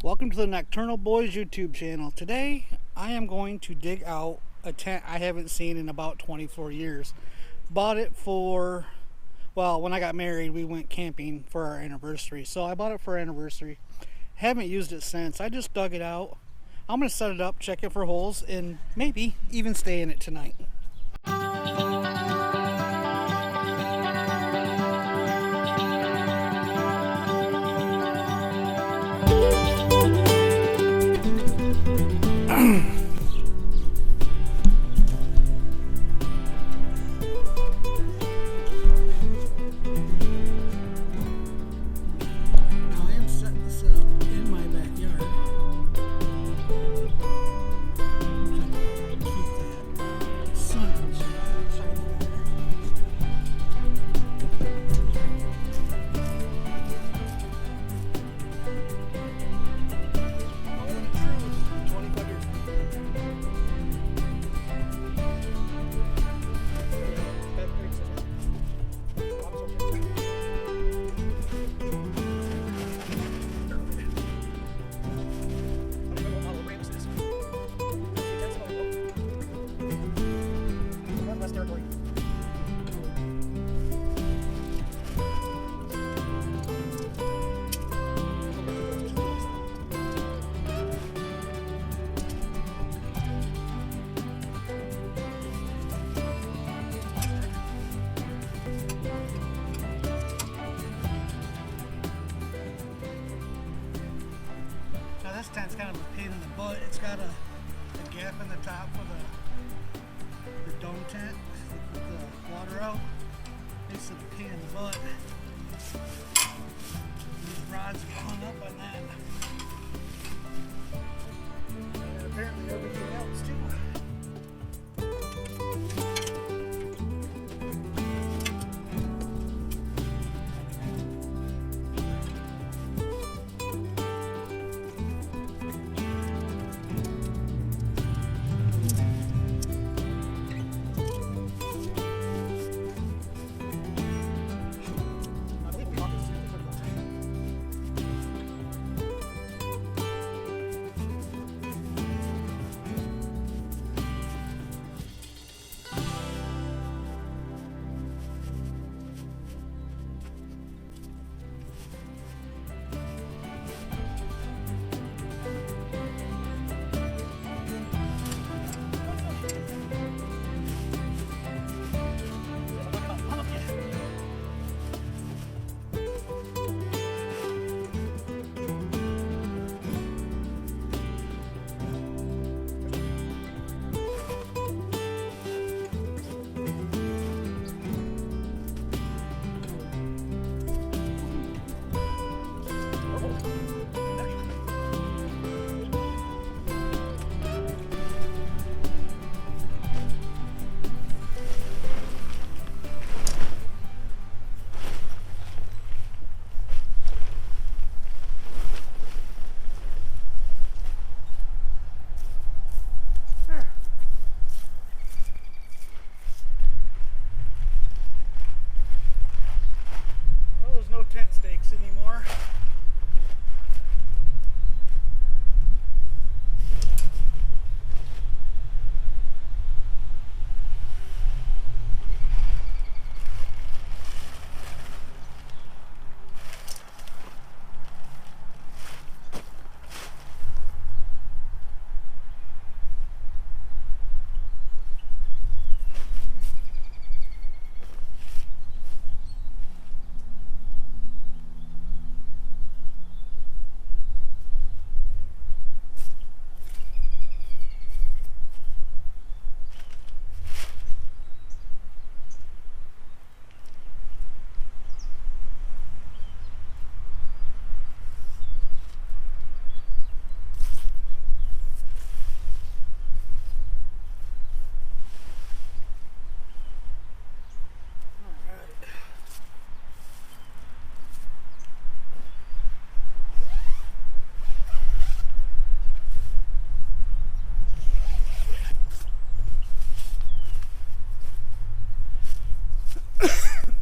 Welcome to the Nocturnal Boys YouTube channel. Today I am going to dig out a tent I haven't seen in about 24 years. Bought it for, well, when I got married we went camping for our anniversary. So I bought it for our anniversary. Haven't used it since. I just dug it out. I'm going to set it up, check it for holes, and maybe even stay in it tonight. This tent's kind of a pain in the butt. It's got a gap in the top for the dome tent with the water out. Makes it a pain in the butt. These rods are hung up on that. And apparently everything else too. Tent stakes anymore.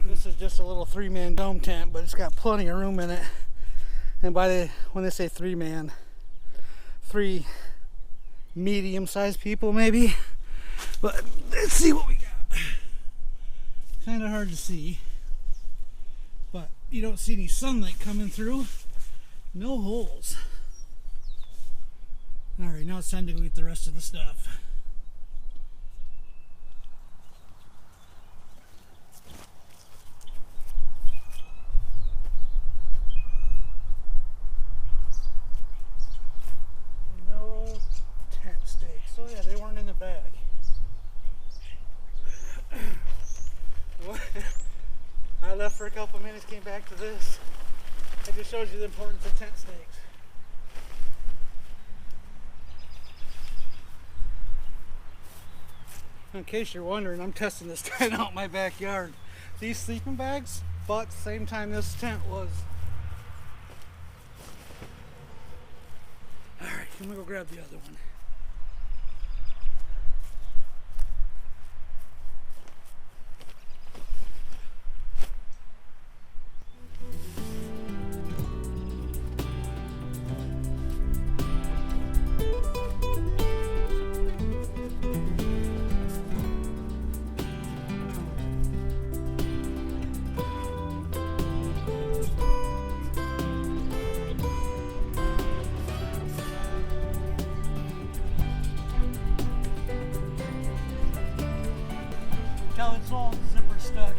This is just a little 3-man dome tent, but it's got plenty of room in it. And when they say 3-man, 3 medium-sized people maybe. But let's see what we got. Kind of hard to see, but you don't see any sunlight coming through. No holes. Alright, now it's time to go get the rest of the stuff. No tent stakes. Oh yeah, they weren't in the bag. I left for a couple minutes, came back to this. It just shows you the importance of tent stakes. In case you're wondering, I'm testing this tent out in my backyard. These sleeping bags bought at the same time this tent was. Alright, I'm gonna go grab the other one. Tell it's all zipper stuck.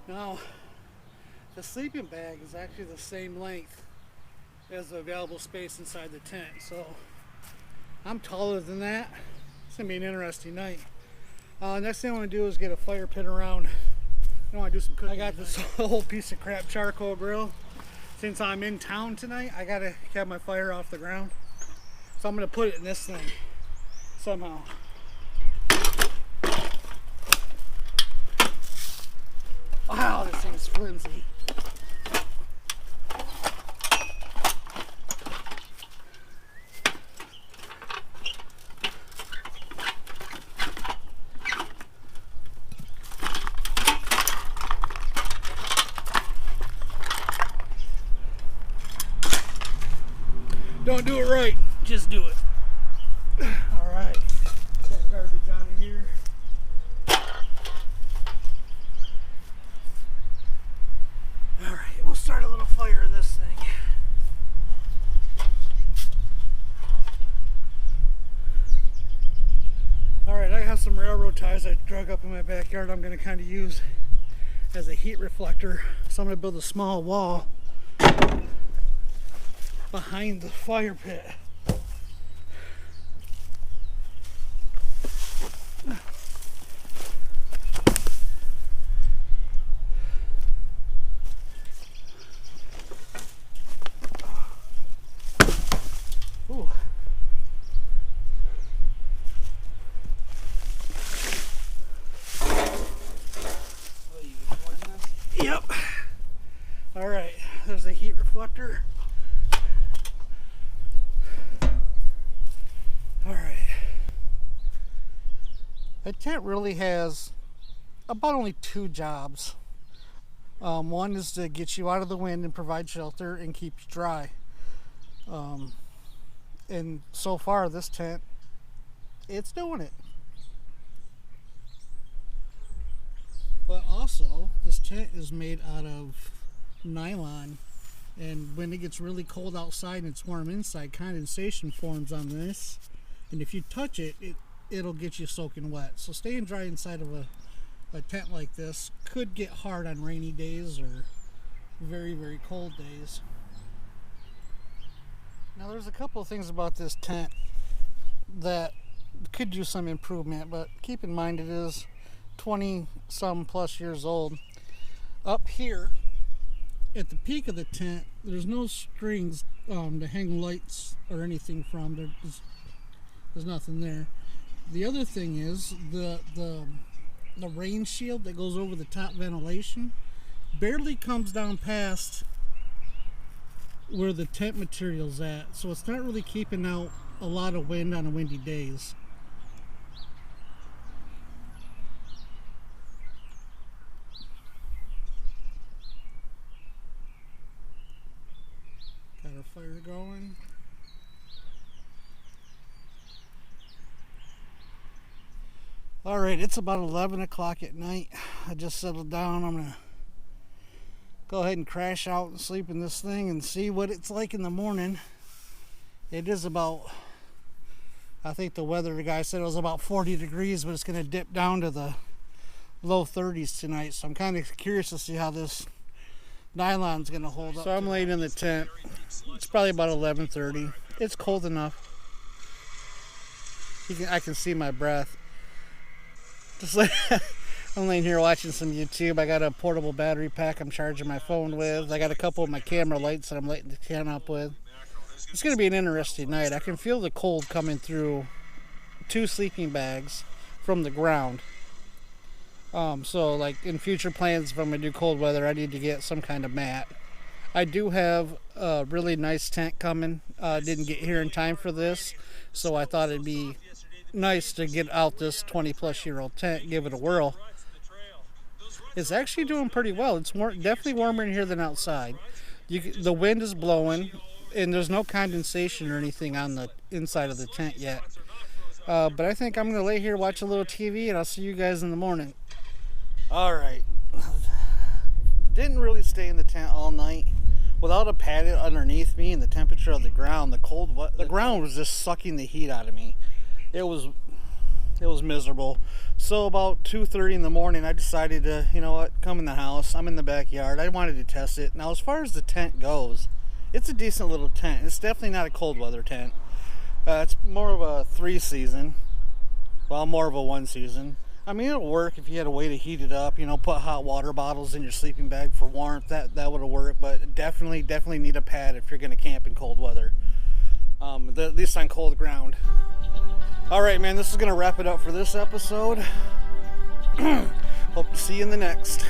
Now, the sleeping bag is actually the same length as the available space inside the tent, so I'm taller than that. It's gonna be an interesting night. Next thing I want to do is get a fire pit around. I want to do some cooking. I got this whole piece of crap charcoal grill. Since I'm in town tonight, I gotta have my fire off the ground, so I'm gonna put it in this thing somehow. Wow, this thing's flimsy. Don't do it right, just do it. All right, get garbage out of here. All right, we'll start a little fire in this thing. All right, I have some railroad ties I drug up in my backyard I'm going to kind of use as a heat reflector. So I'm going to build a small wall behind the fire pit. Ooh. Yep. All right, there's a heat reflector. The tent really has about only 2 jobs. One is to get you out of the wind and provide shelter and keep you dry. And so far this tent, it's doing it. But also, this tent is made out of nylon, and when it gets really cold outside and it's warm inside, condensation forms on this, and if you touch it, it'll get you soaking wet. So staying dry inside of a tent like this could get hard on rainy days or very, very cold days. Now there's a couple of things about this tent that could use some improvement, but keep in mind it is 20 some plus years old. Up here at the peak of the tent, there's no strings to hang lights or anything from. There's nothing there. The other thing is the rain shield that goes over the top ventilation barely comes down past where the tent material's at, so it's not really keeping out a lot of wind on the windy days. Got our fire going. Alright, it's about 11 o'clock at night. I just settled down. I'm gonna go ahead and crash out and sleep in this thing and see what it's like in the morning. It is about, I think the weather guy said it was about 40 degrees, but it's going to dip down to the low 30s tonight. So I'm kind of curious to see how this nylon's going to hold up. So I'm laying in the tent. It's probably about 11:30. It's cold enough. I can see my breath. Just like I'm laying here watching some YouTube. I got a portable battery pack I'm charging my phone with. I got a couple of my camera lights that I'm lighting the tent up with. It's going to be an interesting night. I can feel the cold coming through 2 sleeping bags from the ground. So like in future plans, if I'm going to do cold weather, I need to get some kind of mat. I do have a really nice tent coming. Didn't get here in time for this, so I thought it'd be nice to get out this 20-plus-year-old tent, give it a whirl. It's actually doing pretty well. It's definitely warmer in here than outside. The wind is blowing, and there's no condensation or anything on the inside of the tent yet. But I think I'm going to lay here, watch a little TV, and I'll see you guys in the morning. Alright. Didn't really stay in the tent all night. Without a pad underneath me and the temperature of the ground, the ground was just sucking the heat out of me. It was miserable. So about 2:30 in the morning, I decided to, you know what, come in the house. I'm in the backyard. I wanted to test it. Now, as far as the tent goes, it's a decent little tent. It's definitely not a cold weather tent. It's more of a 3-season. Well, more of a 1-season. I mean, it'll work if you had a way to heat it up. You know, put hot water bottles in your sleeping bag for warmth. That would have worked. But definitely need a pad if you're going to camp in cold weather. At least on cold ground. Alright, man, this is going to wrap it up for this episode. Hope to see you in the next.